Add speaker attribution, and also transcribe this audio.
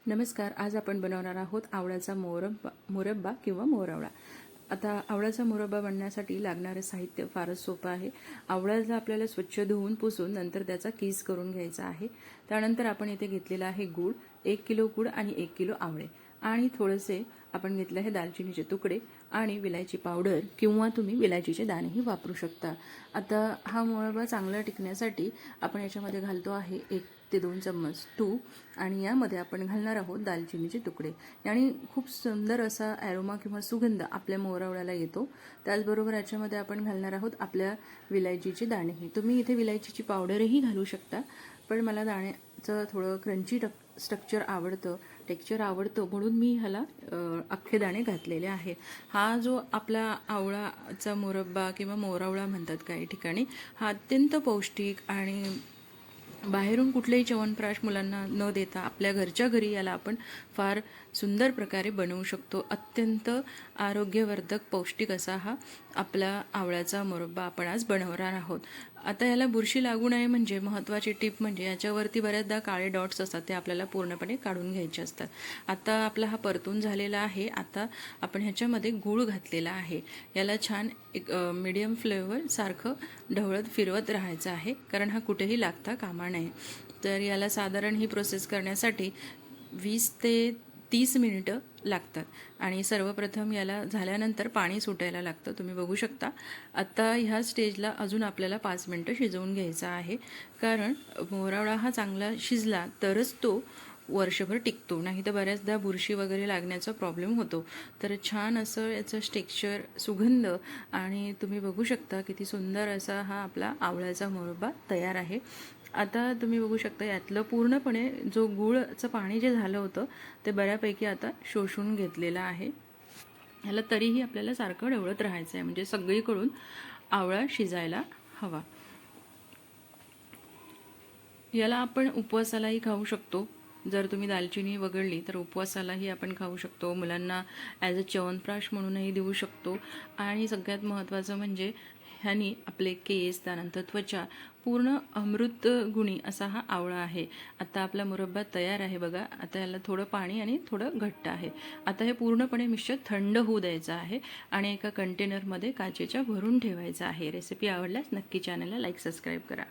Speaker 1: नमस्कार. आज आपण बनवणार आहोत आवळ्याचा मुरब्बा किंवा मोरवळा. आता आवळ्याचा मुरब्बा बनवण्यासाठी लागणारे साहित्य फारच सोपं आहे. आवळ्याला आपल्याला स्वच्छ धुवून पुसून नंतर त्याचा कीस करून घ्यायचा आहे. त्यानंतर आपण इथे घेतलेला आहे गूळ, 1 किलो गूळ आणि 1 किलो आवळे आणि थोडेसे आपण घेतले आहे दालचिनीचे तुकडे आणि विलायची पावडर किंवा तुम्ही विलायचीचे दाणेही वापरू शकता. आता हा मुरब्बा चांगला टिकण्यासाठी आपण याच्यामध्ये घालतो आहे 1 ते 2 चम्मच तूप आणि यामध्ये आपण घालणार आहोत दालचिनीचे तुकडे आणि खूप सुंदर असा ॲरोमा किंवा सुगंध आपल्या मोरवळ्याला येतो. त्याचबरोबर याच्यामध्ये आपण घालणार आहोत आपल्या विलायचीचे दाणेही. तुम्ही इथे विलायचीची पावडरही घालू शकता, पण मला दाण्याचं थोडं क्रंची टेक्स्चर आवडतं म्हणून मी ह्याला अख्खे दाणे घातलेले आहे. हा जो आपला आवळाचा मुरब्बा किंवा मोरवळा म्हणतात काही ठिकाणी, हा अत्यंत पौष्टिक आणि बाहेरून कुठलेही च्यवनप्राश मुलांना न देता आपल्या घरच्या घरी याला आपण फार सुंदर प्रकारे बनवू शकतो. अत्यंत आरोग्यवर्धक पौष्टिक असा हा आपला आवळ्याचा मुरब्बा आपण आज बनवणार आहोत. आता याला बुरशी लागू नये म्हणजे महत्त्वाची टीप म्हणजे याच्यावरती बऱ्याचदा काळे डॉट्स असतात, ते आपल्याला पूर्णपणे काढून घ्यायचे असतात. आता आपला हा परतून झालेला आहे. आता आपण ह्याच्यामध्ये गूळ घातलेला आहे. याला छान एक मीडियम फ्लेवर सारखं ढवळत फिरवत राहायचं आहे, कारण हा कुठेही लागता कामा नये. तर याला साधारण ही प्रोसेस करण्यासाठी 20 ते 30 मिनिटं लागतात आणि सर्वप्रथम याला झाल्यानंतर पाणी सुटायला लागतं. तुम्ही बघू शकता. आता ह्या स्टेजला अजून आपल्याला 5 मिनिटं शिजवून घ्यायचा आहे, कारण मोरवळा हा चांगला शिजला तरच तो वर्षभर टिकतो, नाही तर बऱ्याचदा बुरशी वगैरे लागण्याचा प्रॉब्लेम होतो. तर छान असं याचं टेक्स्चर, सुगंध आणि तुम्ही बघू शकता किती सुंदर असा हा आपला आवळ्याचा मुरब्बा तयार आहे. आता तुम्ही बघू शकता यातलं पूर्णपणे जो गूळचं पाणी जे झालं होतं ते बऱ्यापैकी आता शोषून घेतलेलं आहे. ह्याला तरीही आपल्याला सारखं ढवळत राहायचं आहे, म्हणजे सगळीकडून आवळा शिजायला हवा. याला आपण उपवासालाही खाऊ शकतो. जर तुम्ही दालचिनी वगळली तर उपवासालाही आपण खाऊ शकतो. मुलांना ॲज अ च्यवनप्राश म्हणूनही देऊ शकतो. आणि सगळ्यात महत्त्वाचं म्हणजे ह्यानी आपले केस, त्यानंतर त्वचा पूर्ण अमृत गुणी असा हा आवळा आहे. आता आपला मुरब्बा तयार आहे बघा. आता याला थोडं पाणी आणि थोडं घट्ट आहे. आता हे पूर्णपणे मिश्रण थंड होऊ द्यायचं आहे आणि एका कंटेनरमध्ये काचेच्या भरून ठेवायचं आहे. रेसिपी आवडल्यास नक्की चॅनलला लाईक, सबस्क्राईब करा.